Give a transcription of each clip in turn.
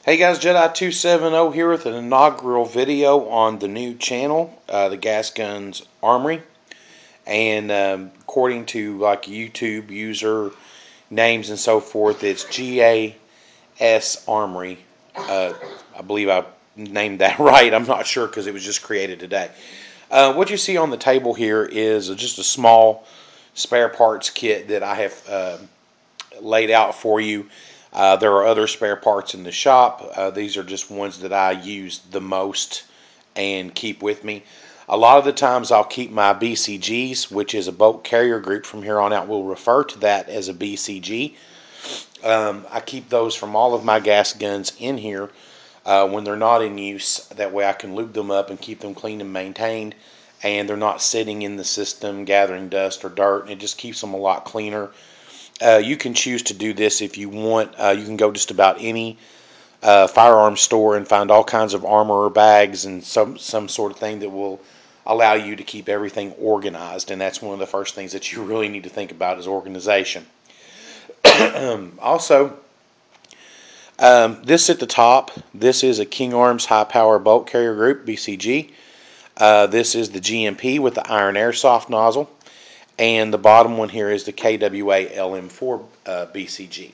Hey guys, Jedi270 here with an inaugural video on the new channel, the Gas Guns Armory. And according to like YouTube user names and so forth, it's GAS Armory. I believe I named that right. I'm not sure because it was just created today. What you see on the table here is just a small spare parts kit that I have laid out for you. There are other spare parts in the shop. These are just ones that I use the most and keep with me. A lot of the times I'll keep my BCGs, which is a bolt carrier group. From here on out, we'll refer to that as a BCG. I keep those from all of my gas guns in here when they're not in use. That way I can lube them up and keep them clean and maintained, and they're not sitting in the system gathering dust or dirt, and it just keeps them a lot cleaner. You can choose to do this if you want. You can go just about any firearm store and find all kinds of armor or bags and some sort of thing that will allow you to keep everything organized. And that's one of the first things that you really need to think about is organization. Also, this at the top, this is a King Arms High Power Bolt Carrier Group, BCG. This is the GMP with the iron airsoft nozzle. And the bottom one here is the KWA LM4 BCG.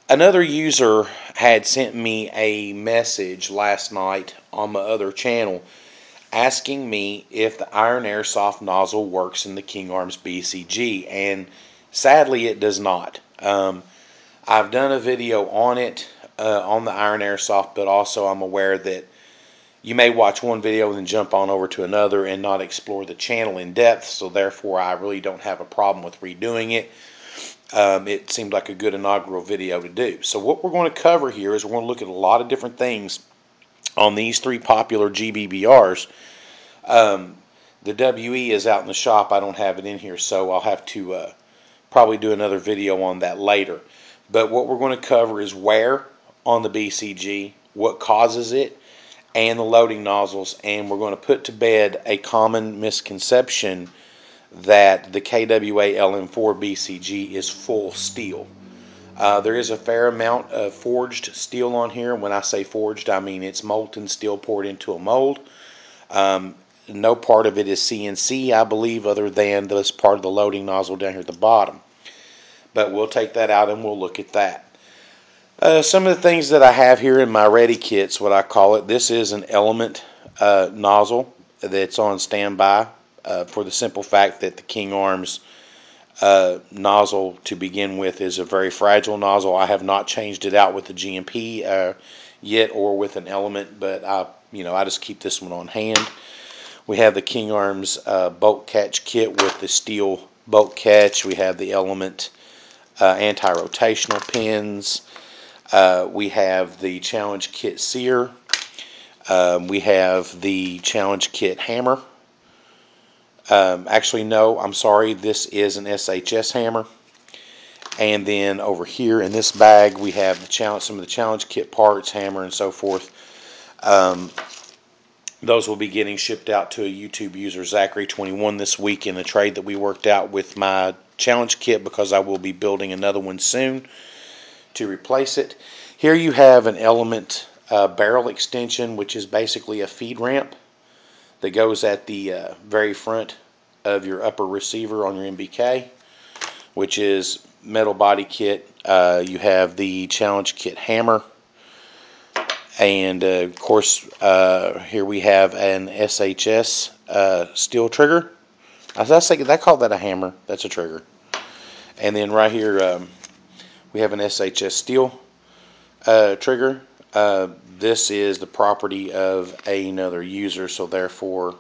Another user had sent me a message last night on my other channel asking me if the iron airsoft nozzle works in the King Arms BCG, and sadly it does not. I've done a video on it on the iron airsoft, but also I'm aware that you may watch one video and then jump on over to another and not explore the channel in depth, so therefore I really don't have a problem with redoing it. It seemed like a good inaugural video to do. So what we're going to cover here is we're going to look at a lot of different things on these three popular GBBRs. The WE is out in the shop. I don't have it in here, so I'll have to probably do another video on that later. But what we're going to cover is wear on the BCG, what causes it, and the loading nozzles, and we're going to put to bed a common misconception that the KWA LM4 BCG is full steel. There is a fair amount of forged steel on here. When I say forged, I mean it's molten steel poured into a mold. No part of it is CNC, I believe, other than this part of the loading nozzle down here at the bottom. But we'll take that out and we'll look at that. Some of the things that I have here in my ready kits, what I call it, this is an element nozzle that's on standby for the simple fact that the King Arms nozzle to begin with is a very fragile nozzle. I have not changed it out with the GMP yet or with an element, but I just keep this one on hand. We have the King Arms bolt catch kit with the steel bolt catch. We have the element anti-rotational pins. We have the Challenge Kit Sear. We have the Challenge Kit Hammer. Actually, no, I'm sorry. This is an SHS hammer. And then over here in this bag, we have the some of the Challenge Kit parts, hammer, and so forth. Those will be getting shipped out to a YouTube user, Zachary21, this week in a trade that we worked out with my Challenge Kit, because I will be building another one soon to replace it. Here you have an element barrel extension, which is basically a feed ramp that goes at the very front of your upper receiver on your MBK, which is metal body kit. You have the Challenge Kit hammer, and of course here we have an SHS steel trigger. I call that a hammer. That's a trigger. And then right here we have an SHS steel trigger. This is the property of another user, so therefore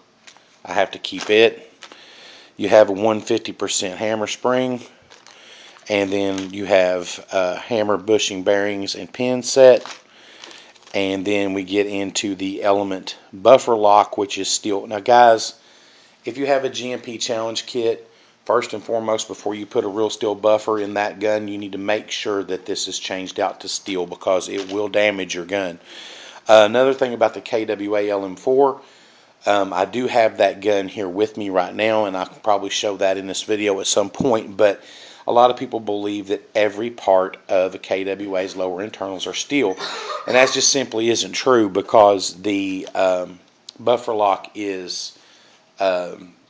I have to keep it. You have a 150% hammer spring, and then you have hammer bushing bearings and pin set, and then we get into the element buffer lock, which is steel. Now guys, if you have a GMP Challenge Kit, first and foremost, before you put a real steel buffer in that gun, you need to make sure that this is changed out to steel, because it will damage your gun. Another thing about the KWA LM4, I do have that gun here with me right now, and I can probably show that in this video at some point, but a lot of people believe that every part of a KWA's lower internals are steel, and that just simply isn't true, because the buffer lock is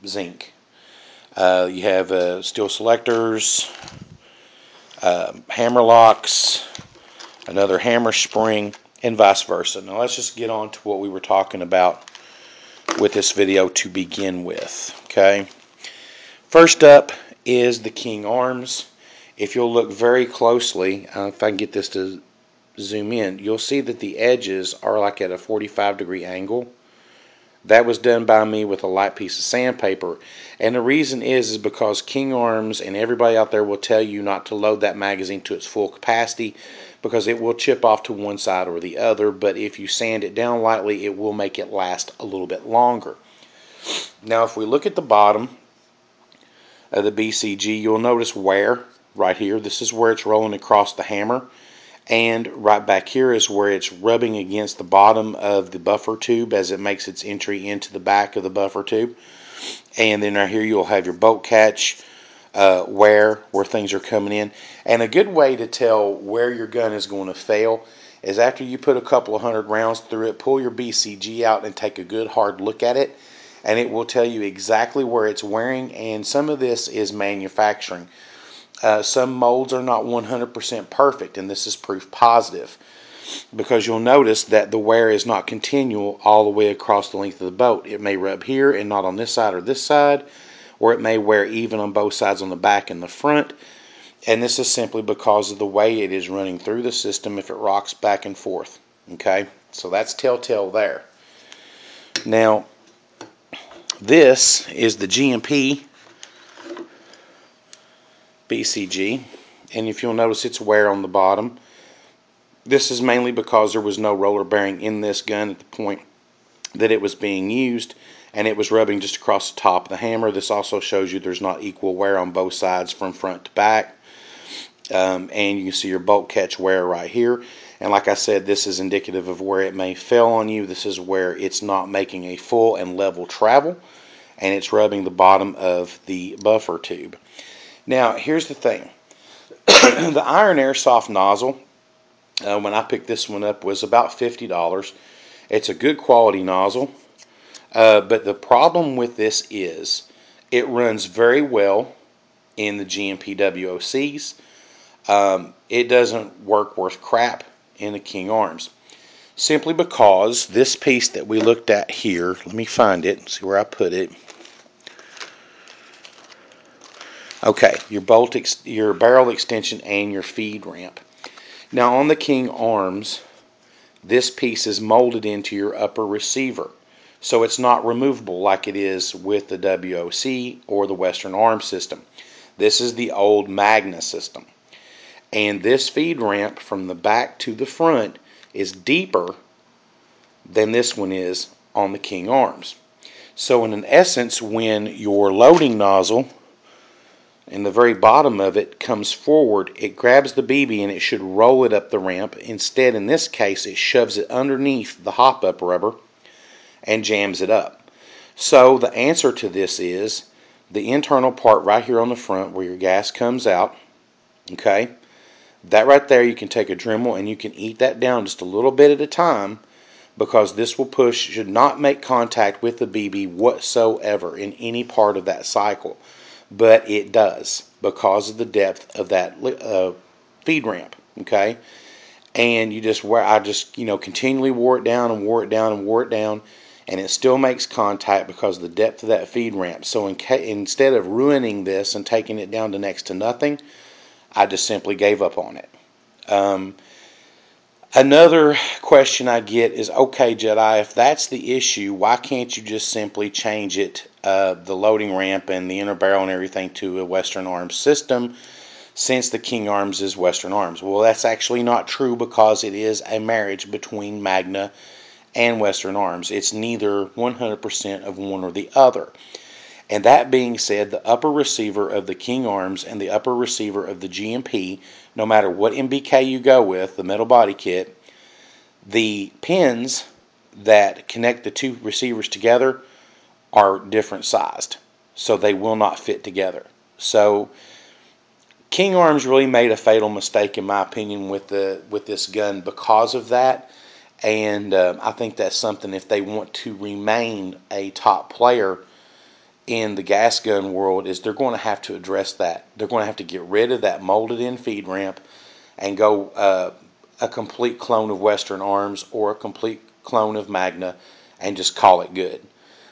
zinc. You have steel selectors, hammer locks, another hammer spring, and vice versa. Now let's just get on to what we were talking about with this video to begin with. Okay, first up is the king arms. If you'll look very closely, if I can get this to zoom in, you'll see that the edges are like at a 45-degree angle. That was done by me with a light piece of sandpaper, and the reason is because king arms and everybody out there will tell you not to load that magazine to its full capacity, because it will chip off to one side or the other, but if you sand it down lightly, it will make it last a little bit longer. Now if we look at the bottom of the BCG, you'll notice wear right here. This is where it's rolling across the hammer, and right back here is where it's rubbing against the bottom of the buffer tube as it makes its entry into the back of the buffer tube. And then right here you'll have your bolt catch where things are coming in. And a good way to tell where your gun is going to fail is after you put a couple of 100 rounds through it, pull your BCG out and take a good hard look at it, and it will tell you exactly where it's wearing. And some of this is manufacturing. Some molds are not 100% perfect, and this is proof positive, because you'll notice that the wear is not continual all the way across the length of the boat. It may rub here and not on this side or this side, or it may wear even on both sides, on the back and the front, and this is simply because of the way it is running through the system if it rocks back and forth. Okay, so that's telltale there. Now this is the GMP BCG, and if you'll notice its wear on the bottom, this is mainly because there was no roller bearing in this gun at the point that it was being used, and it was rubbing just across the top of the hammer. This also shows you there's not equal wear on both sides from front to back, and you can see your bolt catch wear right here. And like I said, this is indicative of where it may fail on you. This is where it's not making a full and level travel, and it's rubbing the bottom of the buffer tube. Now here's the thing. The Iron Airsoft nozzle, when I picked this one up, was about $50. It's a good quality nozzle, but the problem with this is it runs very well in the GMP WOCs. It doesn't work worth crap in the King Arms, simply because this piece that we looked at here, let me find it, see where I put it. Okay, your barrel extension and your feed ramp. Now on the King Arms, this piece is molded into your upper receiver, so it's not removable like it is with the WOC or the Western Arms system. This is the old Magna system, and this feed ramp from the back to the front is deeper than this one is on the King Arms. So in essence, when your loading nozzle and the very bottom of it comes forward, it grabs the BB and it should roll it up the ramp. Instead, in this case, it shoves it underneath the hop-up rubber and jams it up. So the answer to this is the internal part right here on the front where your gas comes out. Okay, that right there, you can take a Dremel and you can eat that down just a little bit at a time, because this will should not make contact with the BB whatsoever in any part of that cycle. But it does because of the depth of that feed ramp. Okay, and I just continually wore it down and wore it down and wore it down, and it still makes contact because of the depth of that feed ramp. So instead of ruining this and taking it down to next to nothing, I just simply gave up on it. Another question I get is, okay, Jedi, if that's the issue, why can't you just simply change it, the loading ramp and the inner barrel and everything, to a Western Arms system, since the King Arms is Western Arms? Well, that's actually not true, because it is a marriage between Magna and Western Arms. It's neither 100% of one or the other. And that being said, the upper receiver of the King Arms and the upper receiver of the GMP, no matter what MBK you go with, the metal body kit, the pins that connect the two receivers together are different sized, so they will not fit together. So King Arms really made a fatal mistake, in my opinion, with this gun because of that. And I think that's something, if they want to remain a top player in the gas gun world, is they're going to have to address that. They're going to have to get rid of that molded in feed ramp and go a complete clone of Western Arms or a complete clone of Magna and just call it good.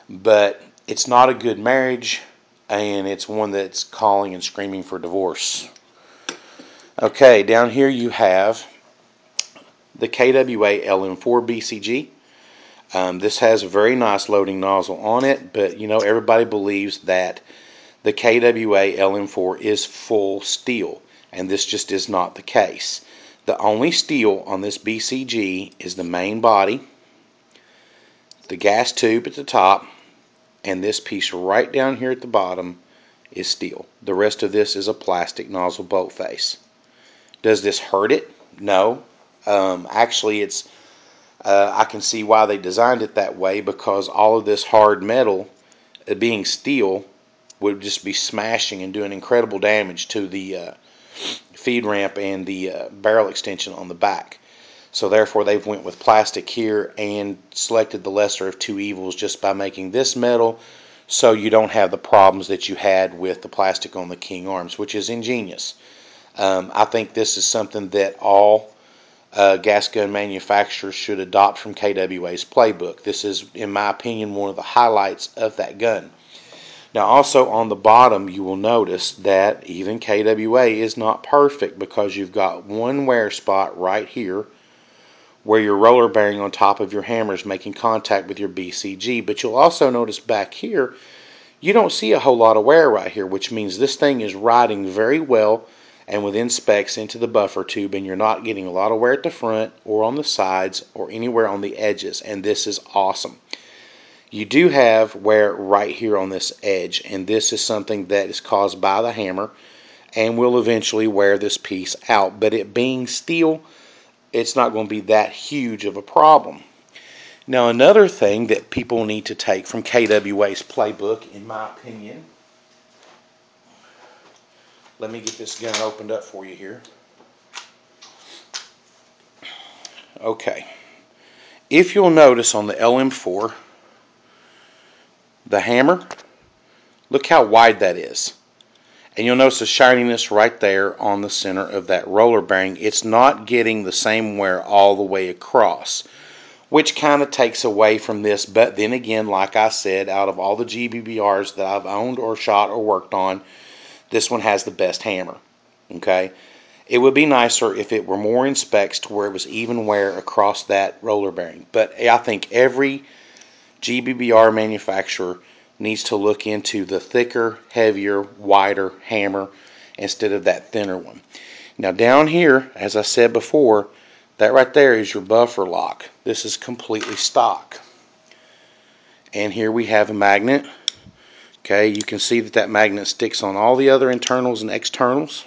But it's not a good marriage, and it's one that's calling and screaming for divorce. Okay, down here you have the KWA LM4 BCG. This has a very nice loading nozzle on it, but you know, everybody believes that the KWA LM4 is full steel, and this just is not the case. The only steel on this BCG is the main body, the gas tube at the top, and this piece right down here at the bottom is steel. The rest of this is a plastic nozzle bolt face. Does this hurt it? No. Actually, it's I can see why they designed it that way, because all of this hard metal, being steel, would just be smashing and doing incredible damage to the feed ramp and the barrel extension on the back. So therefore they've went with plastic here and selected the lesser of two evils just by making this metal, so you don't have the problems that you had with the plastic on the King Arms, which is ingenious. I think this is something that all gas gun manufacturers should adopt from KWA's playbook. This is, in my opinion, one of the highlights of that gun. Now also on the bottom you will notice that even KWA is not perfect, because you've got one wear spot right here where your roller bearing on top of your hammer is making contact with your BCG. But you'll also notice back here you don't see a whole lot of wear right here, which means this thing is riding very well and within specs into the buffer tube, and you're not getting a lot of wear at the front or on the sides or anywhere on the edges, and this is awesome. You do have wear right here on this edge, and this is something that is caused by the hammer and will eventually wear this piece out, but it being steel, it's not going to be that huge of a problem. Now another thing that people need to take from KWA's playbook, in my opinion, let me get this gun opened up for you here. Okay, if you'll notice on the LM4, the hammer, look how wide that is. And you'll notice the shininess right there on the center of that roller bearing. It's not getting the same wear all the way across, which kind of takes away from this. But then again, like I said, out of all the GBBRs that I've owned or shot or worked on, this one has the best hammer. Okay, it would be nicer if it were more in specs to where it was even wear across that roller bearing. But I think every GBBR manufacturer needs to look into the thicker, heavier, wider hammer instead of that thinner one. Now down here, as I said before, that right there is your buffer lock. This is completely stock. And here we have a magnet. Okay, you can see that that magnet sticks on all the other internals and externals.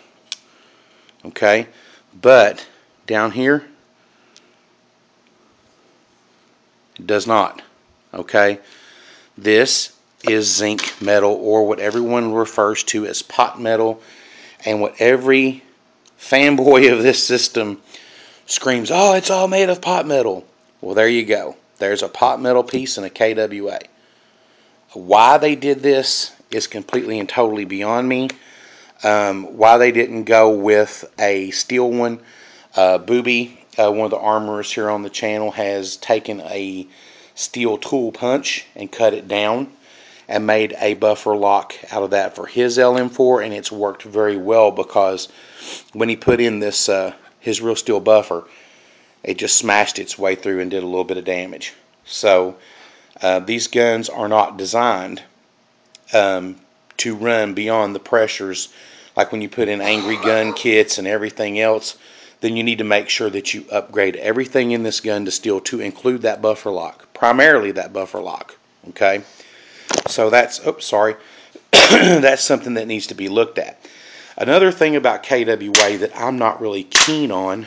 Okay, but down here, it does not. Okay, this is zinc metal, or what everyone refers to as pot metal, and what every fanboy of this system screams, oh, it's all made of pot metal. Well, there you go. There's a pot metal piece in a KWA. Why they did this is completely and totally beyond me. Why they didn't go with a steel one. Booby, one of the armorers here on the channel, has taken a steel tool punch and cut it down and made a buffer lock out of that for his LM4, and it's worked very well, because when he put in this his real steel buffer, it just smashed its way through and did a little bit of damage. So these guns are not designed to run beyond the pressures. Like when you put in angry gun kits and everything else, then you need to make sure that you upgrade everything in this gun to steel to include that buffer lock, primarily that buffer lock. Okay, so that's, that's something that needs to be looked at. Another thing about KWA that I'm not really keen on,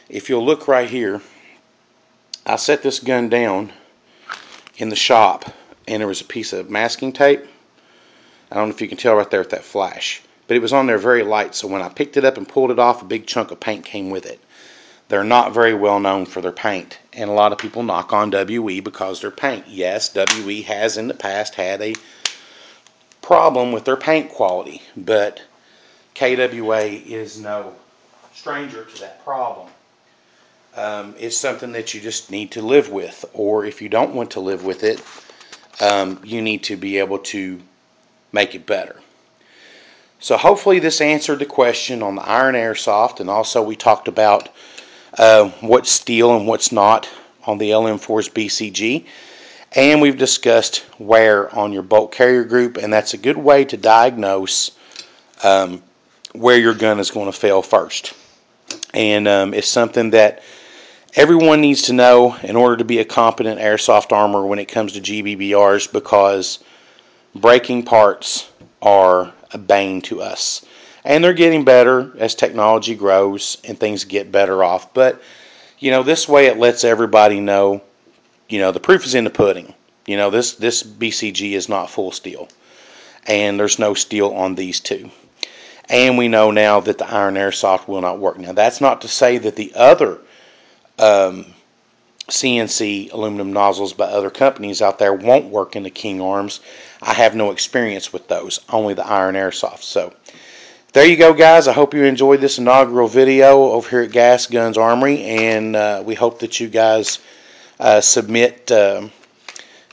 if you'll look right here, I set this gun down in the shop and there was a piece of masking tape. I don't know if you can tell right there with that flash. but it was on there very light, so when I picked it up and pulled it off, a big chunk of paint came with it. They're not very well known for their paint, and a lot of people knock on WE because their paint. Yes, WE has in the past had a problem with their paint quality, but KWA is no stranger to that problem. It's something that you just need to live with, or if you don't want to live with it, you need to be able to make it better. So hopefully this answered the question on the iron airsoft, and also we talked about what's steel and what's not on the LM4's BCG, and we've discussed wear on your bolt carrier group, and that's a good way to diagnose where your gun is going to fail first. And it's something that everyone needs to know in order to be a competent airsoft armor when it comes to GBBRs, because breaking parts are a bane to us. And they're getting better as technology grows and things get better off. But, this way it lets everybody know, the proof is in the pudding. This BCG is not full steel. And there's no steel on these two. And we know now that the iron airsoft will not work. Now, that's not to say that the other CNC aluminum nozzles by other companies out there won't work in the King Arms. I have no experience with those, only the iron airsoft. So there you go, guys. I hope you enjoyed this inaugural video over here at Gas Guns Armory, and we hope that you guys submit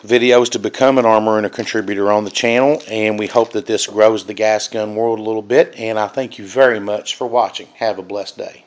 videos to become an armorer and a contributor on the channel, and we hope that this grows the gas gun world a little bit, and I thank you very much for watching. Have a blessed day.